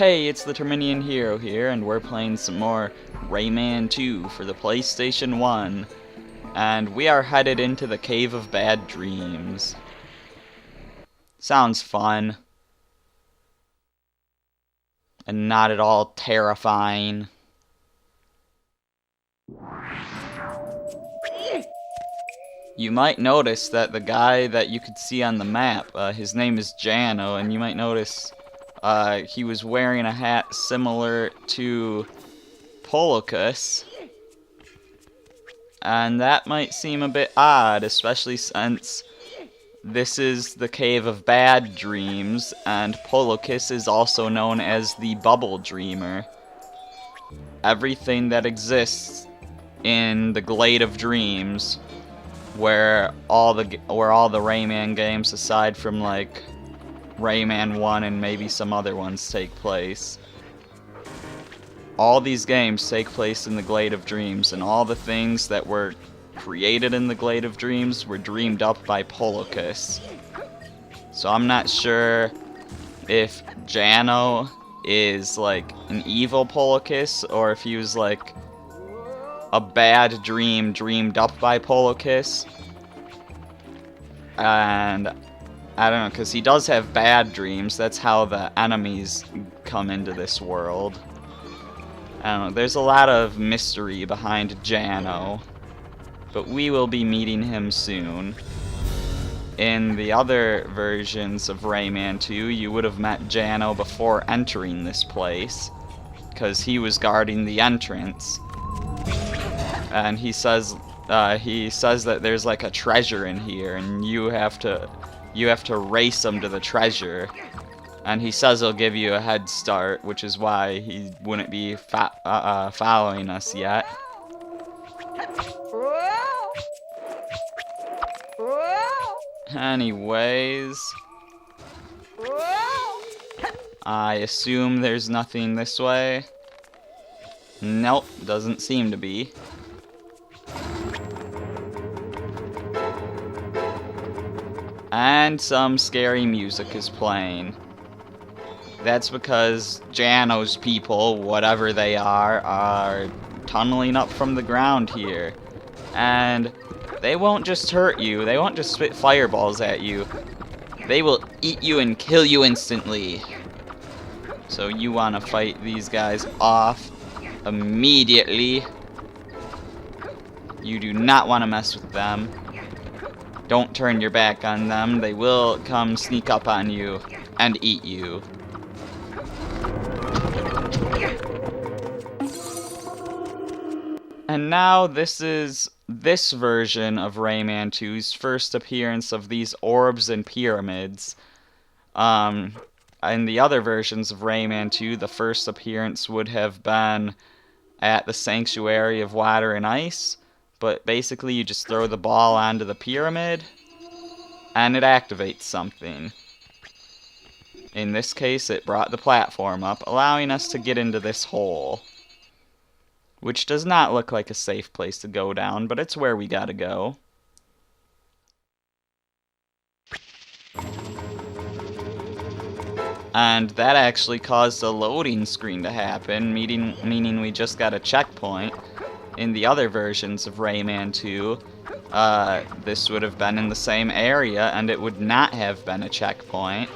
Hey, it's the Terminian Hero here, and we're playing some more Rayman 2 for the PlayStation 1. And we are headed into the Cave of Bad Dreams. Sounds fun. And not at all terrifying. You might notice that the guy that you could see on the map, his name is Jano, and you might notice he was wearing a hat similar to Polocus. And that might seem a bit odd, especially since this is the Cave of Bad Dreams, and Polocus is also known as the Bubble Dreamer. Everything that exists in the Glade of Dreams, where all the Rayman games, aside from like Rayman 1 and maybe some other ones, take place. All these games take place in the Glade of Dreams, and all the things that were created in the Glade of Dreams were dreamed up by Polocus. So I'm not sure if Jano is like an evil Polocus, or if he was like a bad dream dreamed up by Polocus. And I don't know, because he does have bad dreams. That's how the enemies come into this world. I don't know, there's a lot of mystery behind Jano, but we will be meeting him soon. In the other versions of Rayman 2, you would have met Jano before entering this place, because he was guarding the entrance. And he says that there's like a treasure in here, and you have to race him to the treasure. And he says he'll give you a head start, which is why he wouldn't be following us yet. Anyways, I assume there's nothing this way. Nope, doesn't seem to be. And some scary music is playing. That's because Jano's people, whatever they are tunneling up from the ground here. And they won't just hurt you, they won't just spit fireballs at you. They will eat you and kill you instantly. So you want to fight these guys off immediately. You do not want to mess with them. Don't turn your back on them. They will come sneak up on you and eat you. And now this is this version of Rayman 2's first appearance of these orbs and pyramids. In the other versions of Rayman 2, the first appearance would have been at the Sanctuary of Water and Ice, but basically you just throw the ball onto the pyramid, and it activates something. In this case, it brought the platform up, allowing us to get into this hole, which does not look like a safe place to go down, but it's where we gotta go. And that actually caused a loading screen to happen, meaning we just got a checkpoint. In the other versions of Rayman 2, this would have been in the same area, and it would not have been a checkpoint.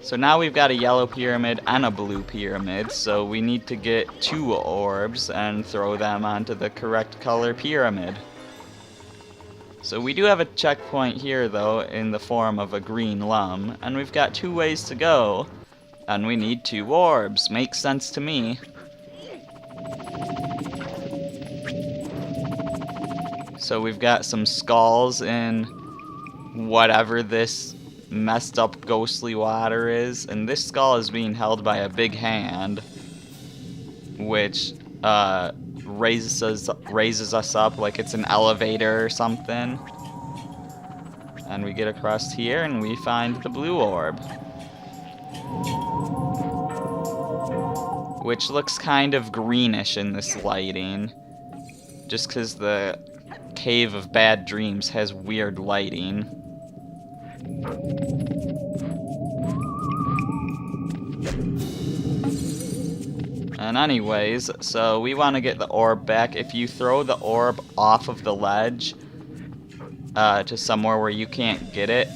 So now we've got a yellow pyramid and a blue pyramid, so we need to get 2 orbs and throw them onto the correct color pyramid. So we do have a checkpoint here, though, in the form of a green lum, and we've got 2 ways to go, and we need 2 orbs. Makes sense to me. So we've got some skulls in whatever this messed up ghostly water is, and this skull is being held by a big hand, which raises us up like it's an elevator or something. And we get across here and we find the blue orb, which looks kind of greenish in this lighting, just because the Cave of Bad Dreams has weird lighting. And anyways, so we want to get the orb back. If you throw the orb off of the ledge to somewhere where you can't get it,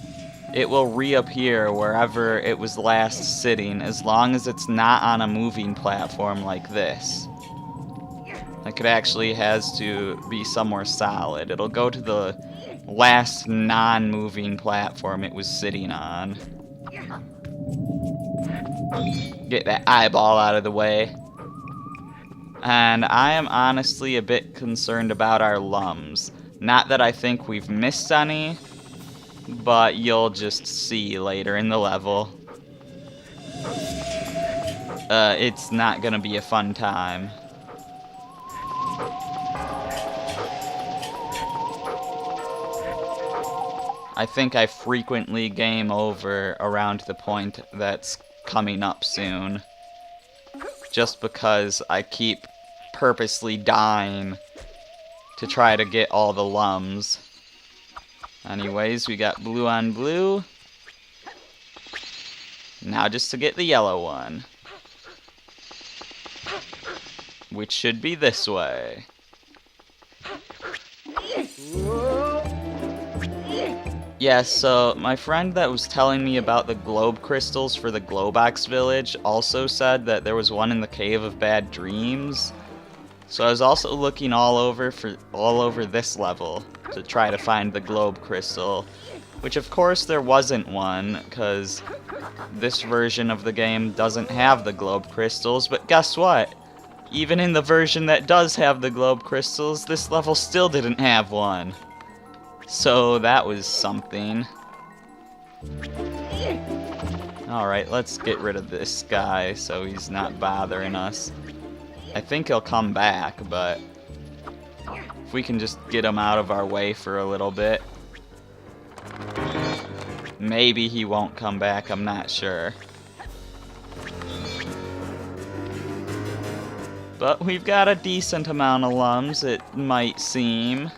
it will reappear wherever it was last sitting, as long as it's not on a moving platform like this. Like, it actually has to be somewhere solid. It'll go to the last non-moving platform it was sitting on. Get that eyeball out of the way. And I am honestly a bit concerned about our lums. Not that I think we've missed any, but you'll just see later in the level. It's not gonna be a fun time. I think I frequently game over around the point that's coming up soon. Just because I keep purposely dying to try to get all the lums. Anyways, we got blue on blue. Now just to get the yellow one. Which should be this way. Yeah, so my friend that was telling me about the globe crystals for the Globox village also said that there was one in the Cave of Bad Dreams. So I was also looking all over this level to try to find the globe crystal, which of course there wasn't one, because this version of the game doesn't have the globe crystals. But guess what? Even in the version that does have the globe crystals, this level still didn't have one. So that was something. Alright, let's get rid of this guy so he's not bothering us. I think he'll come back, but if we can just get him out of our way for a little bit. Maybe he won't come back, I'm not sure. But we've got a decent amount of lums, it might seem.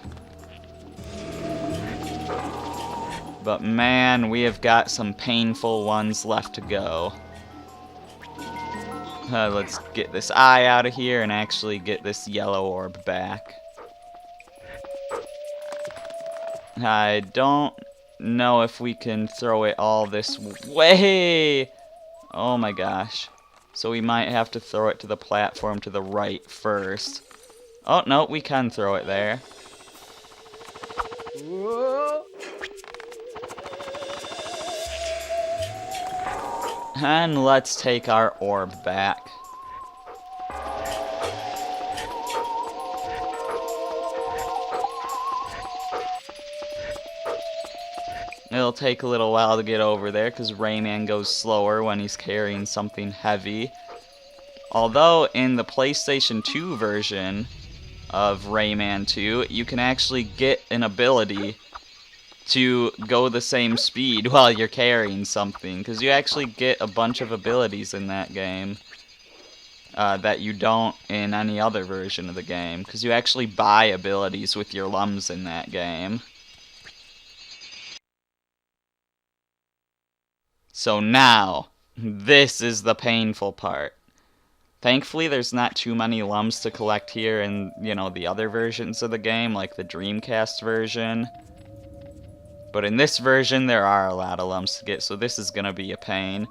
But man, we have got some painful ones left to go. Let's get this eye out of here and actually get this yellow orb back. I don't know if we can throw it all this way. Oh my gosh. So we might have to throw it to the platform to the right first. Oh, no, we can throw it there. And let's take our orb back. It'll take a little while to get over there because Rayman goes slower when he's carrying something heavy. Although in the PlayStation 2 version of Rayman 2, you can actually get an ability to go the same speed while you're carrying something, because you actually get a bunch of abilities in that game that you don't in any other version of the game, because you actually buy abilities with your lums in that game. So now, this is the painful part. Thankfully, there's not too many lums to collect here in, you know, the other versions of the game, like the Dreamcast version. But in this version, there are a lot of lums to get, so this is gonna be a pain.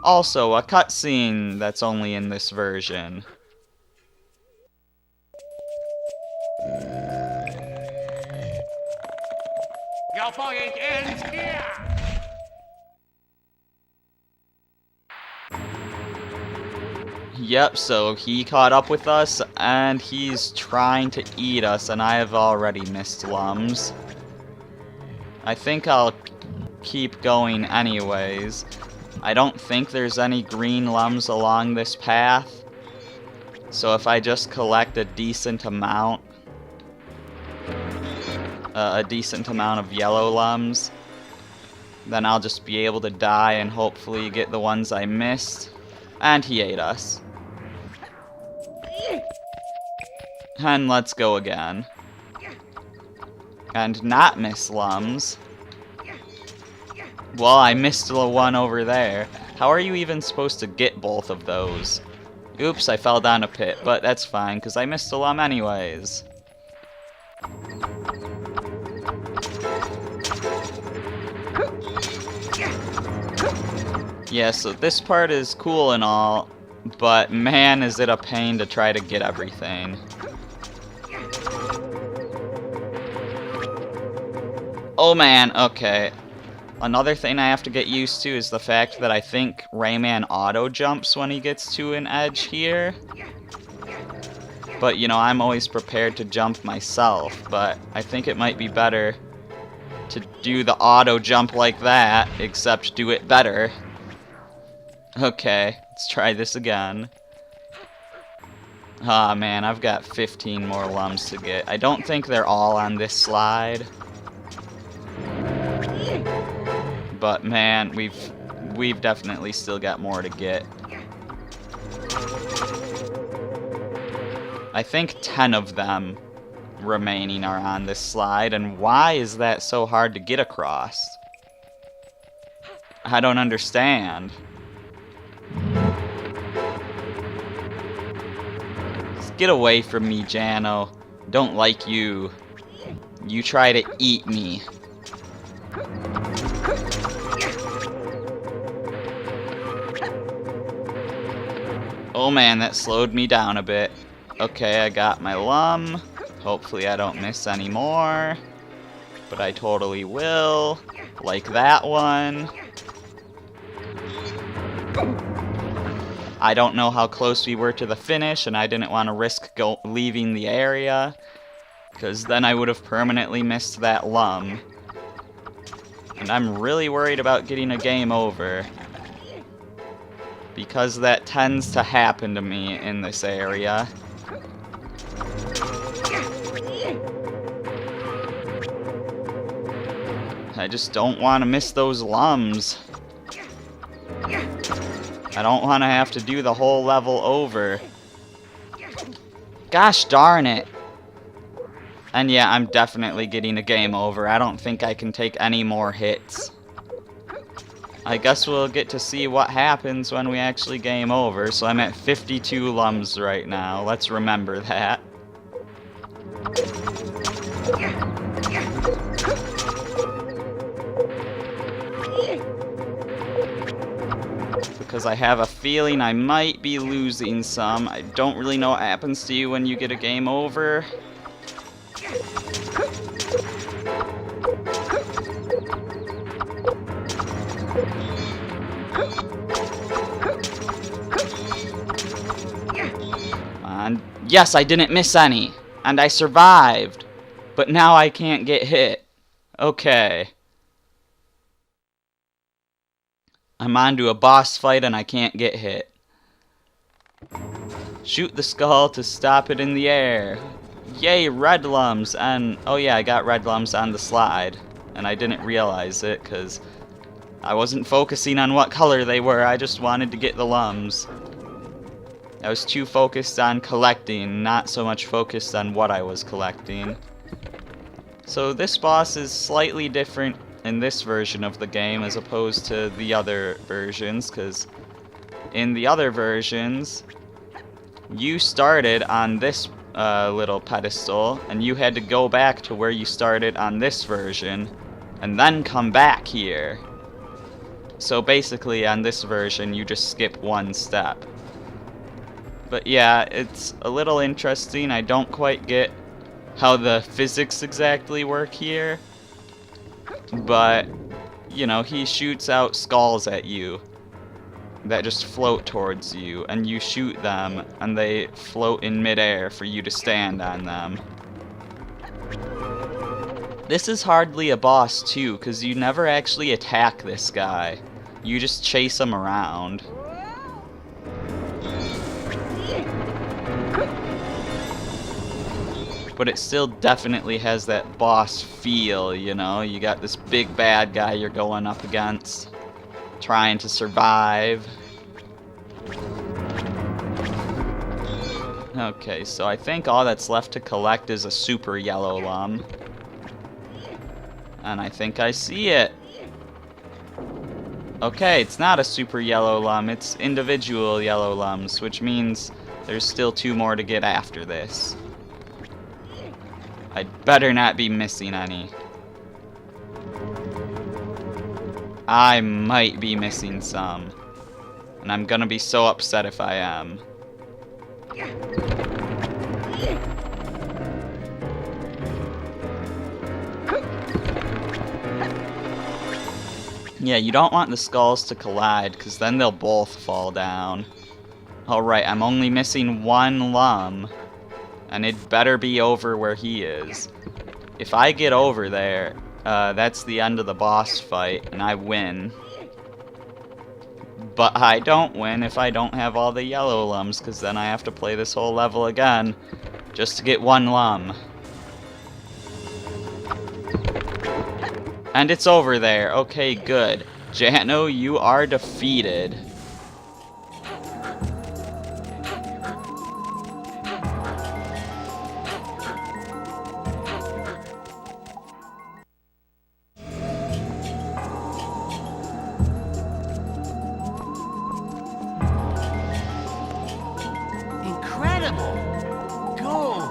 Also, a cutscene that's only in this version. Your point ends here! Yep, so he caught up with us, and he's trying to eat us, and I have already missed lums. I think I'll keep going anyways. I don't think there's any green lums along this path, so if I just collect a decent amount of yellow lums, then I'll just be able to die and hopefully get the ones I missed. And he ate us. And let's go again. And not miss lums. Well, I missed the one over there. How are you even supposed to get both of those? Oops, I fell down a pit, but that's fine, because I missed a lum anyways. Yeah, so this part is cool and all, but man, is it a pain to try to get everything. Oh man, okay. Another thing I have to get used to is the fact that I think Rayman auto-jumps when he gets to an edge here. But, you know, I'm always prepared to jump myself, but I think it might be better to do the auto-jump like that, except do it better. Okay, let's try this again. Aw, man, I've got 15 more lums to get. I don't think they're all on this slide. But man, we've definitely still got more to get. I think 10 of them remaining are on this slide, and why is that so hard to get across? I don't understand. Just get away from me, Jano. Don't like you. You try to eat me. Oh man, that slowed me down a bit. Okay, I got my lum. Hopefully I don't miss any more. But I totally will. Like that one. I don't know how close we were to the finish, and I didn't want to risk leaving the area, because then I would have permanently missed that lum. And I'm really worried about getting a game over, because that tends to happen to me in this area. I just don't want to miss those lums. I don't want to have to do the whole level over. Gosh darn it. And yeah, I'm definitely getting a game over. I don't think I can take any more hits. I guess we'll get to see what happens when we actually game over. So I'm at 52 lums right now. Let's remember that. Because I have a feeling I might be losing some. I don't really know what happens to you when you get a game over. And yes, I didn't miss any. And I survived. But now I can't get hit. Okay. I'm on to a boss fight and I can't get hit. Shoot the skull to stop it in the air. Yay, red lums. And oh yeah, I got red lums on the slide. And I didn't realize it because I wasn't focusing on what color they were. I just wanted to get the lums. I was too focused on collecting, not so much focused on what I was collecting. So this boss is slightly different in this version of the game as opposed to the other versions, because in the other versions you started on this little pedestal and you had to go back to where you started on this version and then come back here. So basically on this version you just skip one step. But yeah, it's a little interesting. I don't quite get how the physics exactly work here. But, you know, he shoots out skulls at you that just float towards you, and you shoot them, and they float in midair for you to stand on them. This is hardly a boss, too, because you never actually attack this guy. You just chase him around. But it still definitely has that boss feel, you know? You got this big bad guy you're going up against, trying to survive. Okay, so I think all that's left to collect is a super yellow lum. And I think I see it. Okay, it's not a super yellow lum, it's individual yellow lums, which means there's still 2 more to get after this. I'd better not be missing any. I might be missing some. And I'm gonna be so upset if I am. Yeah, you don't want the skulls to collide, because then they'll both fall down. Alright, I'm only missing 1 lum. And it better be over where he is. If I get over there, that's the end of the boss fight, and I win. But I don't win if I don't have all the yellow lums, because then I have to play this whole level again, just to get 1 lum. And it's over there. Okay, good. Jano, you are defeated. Incredible! Gold!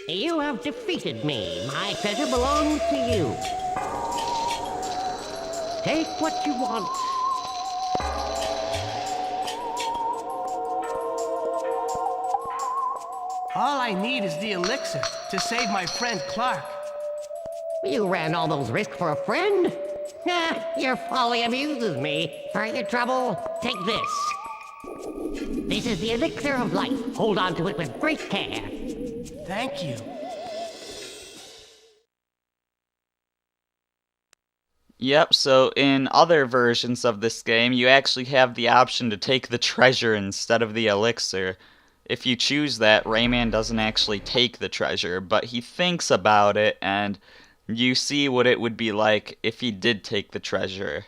You have defeated me. My treasure belongs to you. Take what you want. All I need is the elixir to save my friend Clark. You ran all those risks for a friend? Your folly amuses me. For your trouble, take this. This is the elixir of life. Hold on to it with great care. Thank you. Yep, so in other versions of this game, you actually have the option to take the treasure instead of the elixir. If you choose that, Rayman doesn't actually take the treasure, but he thinks about it, and you see what it would be like if he did take the treasure.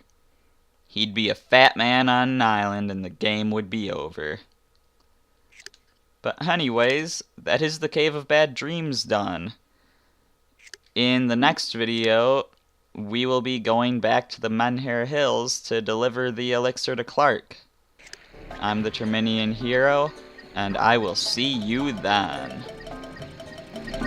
He'd be a fat man on an island, and the game would be over. But anyways, that is the Cave of Bad Dreams done. In the next video, we will be going back to the Menhir Hills to deliver the elixir to Clark. I'm the Terminian Hero, and I will see you then.